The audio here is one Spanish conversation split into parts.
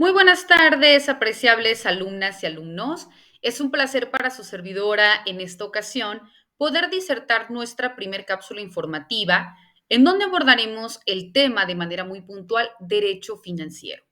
Muy buenas tardes, apreciables alumnas y alumnos. Es un placer para su servidora en esta ocasión poder disertar nuestra primer cápsula informativa, en donde abordaremos el tema de manera muy puntual, derecho financiero.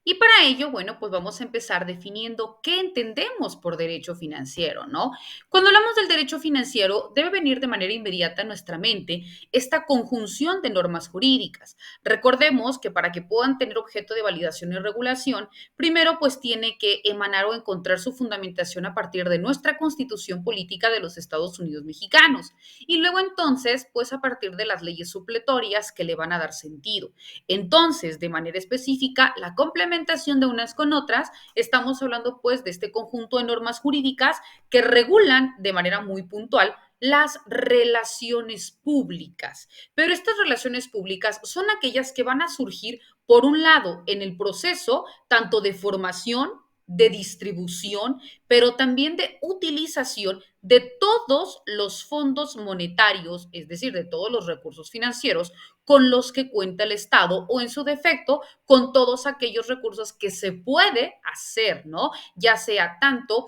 Y para ello, bueno, pues vamos a empezar definiendo qué entendemos por derecho financiero, ¿no? Cuando hablamos del derecho financiero, debe venir de manera inmediata a nuestra mente esta conjunción de normas jurídicas. Recordemos que para que puedan tener objeto de validación y regulación, primero pues tiene que emanar o encontrar su fundamentación a partir de nuestra Constitución Política de los Estados Unidos Mexicanos y luego entonces pues a partir de las leyes supletorias que le van a dar sentido. Entonces, de manera específica, la complementación de unas con otras, estamos hablando pues de este conjunto de normas jurídicas que regulan de manera muy puntual las relaciones públicas. Pero estas relaciones públicas son aquellas que van a surgir, por un lado, en el proceso tanto de formación, de distribución, pero también de utilización de todos los fondos monetarios, es decir, de todos los recursos financieros con los que cuenta el Estado o en su defecto con todos aquellos recursos que se puede hacer, ¿no? Ya sea tanto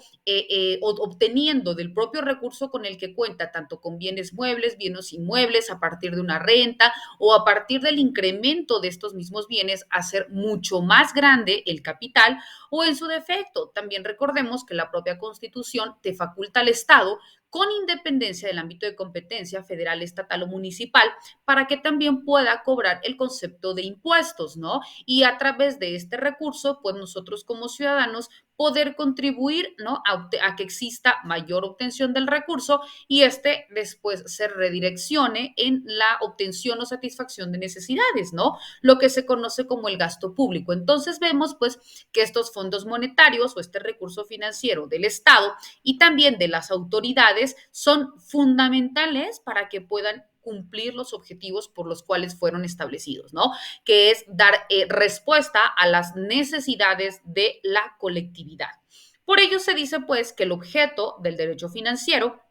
obteniendo del propio recurso con el que cuenta, tanto con bienes muebles, bienes inmuebles, a partir de una renta o a partir del incremento de estos mismos bienes, hacer mucho más grande el capital o en su defecto. También recordemos que la propia Constitución te faculta al Estado con independencia del ámbito de competencia federal, estatal o municipal, para que también pueda cobrar el concepto de impuestos, ¿no? Y a través de este recurso, pues nosotros como ciudadanos poder contribuir, ¿no? A que exista mayor obtención del recurso y este después se redireccione en la obtención o satisfacción de necesidades, ¿no? Lo que se conoce como el gasto público. Entonces vemos pues que estos fondos monetarios o este recurso financiero del Estado y también de las autoridades son fundamentales para que puedan cumplir los objetivos por los cuales fueron establecidos, ¿no? Que es dar respuesta a las necesidades de la colectividad. Por ello se dice, pues, que el objeto del derecho financiero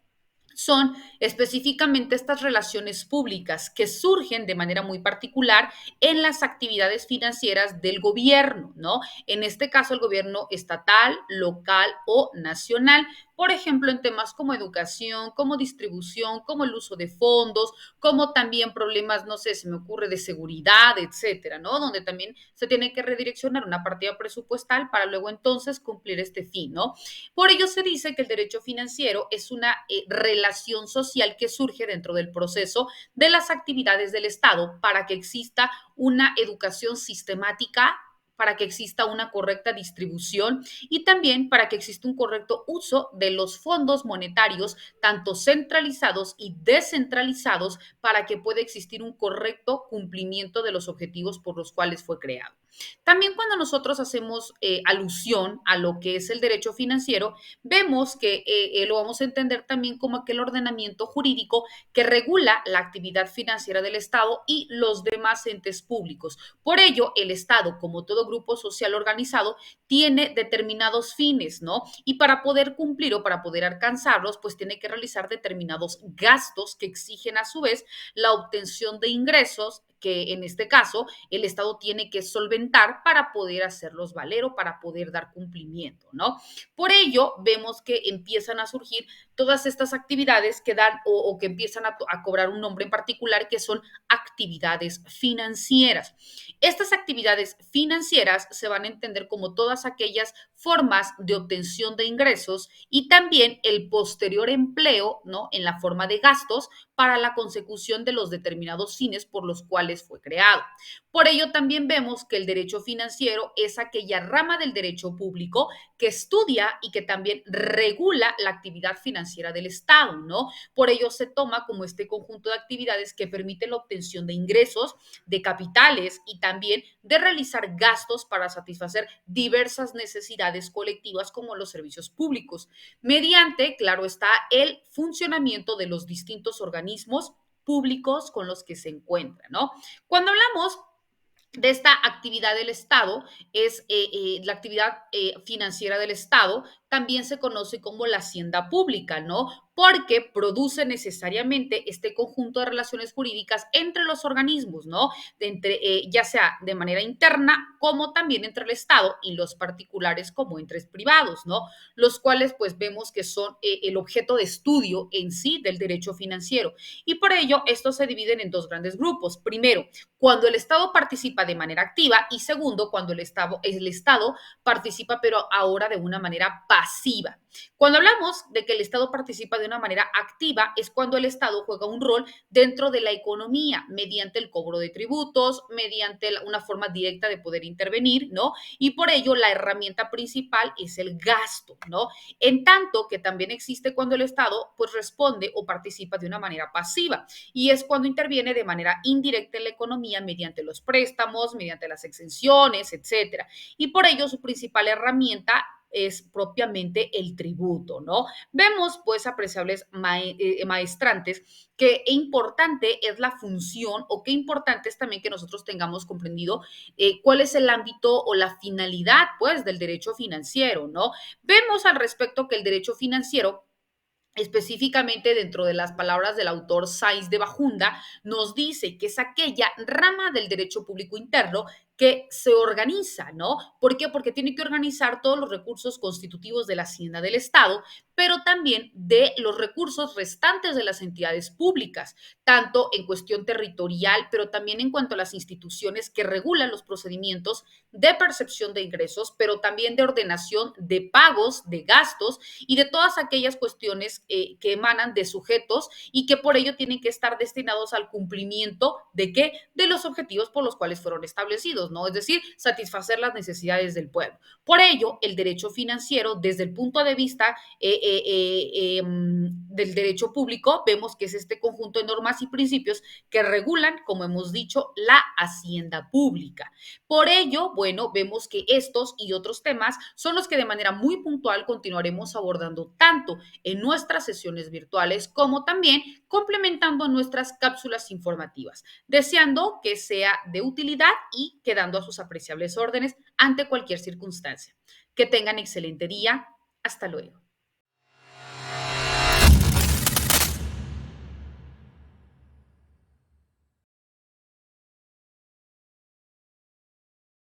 son específicamente estas relaciones públicas que surgen de manera muy particular en las actividades financieras del gobierno, ¿no? En este caso, el gobierno estatal, local o nacional, por ejemplo, en temas como educación, como distribución, como el uso de fondos, como también problemas, no sé, se me ocurre de seguridad, etcétera, ¿no? Donde también se tiene que redireccionar una partida presupuestal para luego entonces cumplir este fin, ¿no? Por ello se dice que el derecho financiero es una relación social que surge dentro del proceso de las actividades del Estado para que exista una educación sistemática, para que exista una correcta distribución y también para que exista un correcto uso de los fondos monetarios, tanto centralizados y descentralizados, para que pueda existir un correcto cumplimiento de los objetivos por los cuales fue creado. También cuando nosotros hacemos alusión a lo que es el derecho financiero, vemos que lo vamos a entender también como aquel ordenamiento jurídico que regula la actividad financiera del Estado y los demás entes públicos. Por ello, el Estado, como todo grupo social organizado, tiene determinados fines, ¿no? Y para poder cumplir o para poder alcanzarlos, pues tiene que realizar determinados gastos que exigen a su vez la obtención de ingresos que en este caso el Estado tiene que solventar para poder hacerlos valer o para poder dar cumplimiento, ¿no? Por ello, vemos que empiezan a surgir todas estas actividades que dan o que empiezan a cobrar un nombre en particular, que son actividades financieras. Estas actividades financieras se van a entender como todas aquellas formas de obtención de ingresos y también el posterior empleo, ¿no? En la forma de gastos para la consecución de los determinados fines por los cuales fue creado. Por ello, también vemos que el derecho financiero es aquella rama del derecho público que estudia y que también regula la actividad financiera del Estado, ¿no? Por ello se toma como este conjunto de actividades que permite la obtención de ingresos, de capitales y también de realizar gastos para satisfacer diversas necesidades colectivas como los servicios públicos, mediante, claro está, el funcionamiento de los distintos organismos públicos con los que se encuentran, ¿no? Cuando hablamos de esta actividad del Estado, es la actividad financiera del Estado, también se conoce como la hacienda pública, ¿no? Porque produce necesariamente este conjunto de relaciones jurídicas entre los organismos, ¿no? Ya sea de manera interna como también entre el Estado y los particulares como entre privados, ¿no? Los cuales pues vemos que son el objeto de estudio en sí del derecho financiero. Y por ello, estos se dividen en dos grandes grupos. Primero, cuando el Estado participa de manera activa y segundo, cuando el Estado participa pero ahora de una manera pasiva. Cuando hablamos de que el Estado participa de una manera activa es cuando el Estado juega un rol dentro de la economía mediante el cobro de tributos, mediante una forma directa de poder intervenir, ¿no? Y por ello la herramienta principal es el gasto, ¿no? En tanto que también existe cuando el Estado pues responde o participa de una manera pasiva y es cuando interviene de manera indirecta en la economía mediante los préstamos, mediante las exenciones, etcétera. Y por ello su principal herramienta es propiamente el tributo, ¿no? Vemos pues apreciables maestrantes que importante es la función o qué importante es también que nosotros tengamos comprendido cuál es el ámbito o la finalidad pues del derecho financiero, ¿no? Vemos al respecto que el derecho financiero específicamente dentro de las palabras del autor Sáiz de Bajunda, nos dice que es aquella rama del derecho público interno que se organiza, ¿no? ¿Por qué? Porque tiene que organizar todos los recursos constitutivos de la hacienda del Estado, pero también de los recursos restantes de las entidades públicas, tanto en cuestión territorial, pero también en cuanto a las instituciones que regulan los procedimientos de percepción de ingresos, pero también de ordenación de pagos, de gastos y de todas aquellas cuestiones que emanan de sujetos y que por ello tienen que estar destinados al cumplimiento de qué? De los objetivos por los cuales fueron establecidos, ¿no? Es decir, satisfacer las necesidades del pueblo. Por ello, el derecho financiero, desde el punto de vista del derecho público, vemos que es este conjunto de normas y principios que regulan, como hemos dicho, la hacienda pública. Por ello, bueno, vemos que estos y otros temas son los que de manera muy puntual continuaremos abordando tanto en nuestras sesiones virtuales como también complementando nuestras cápsulas informativas, deseando que sea de utilidad y quedando a sus apreciables órdenes ante cualquier circunstancia. Que tengan excelente día. Hasta luego.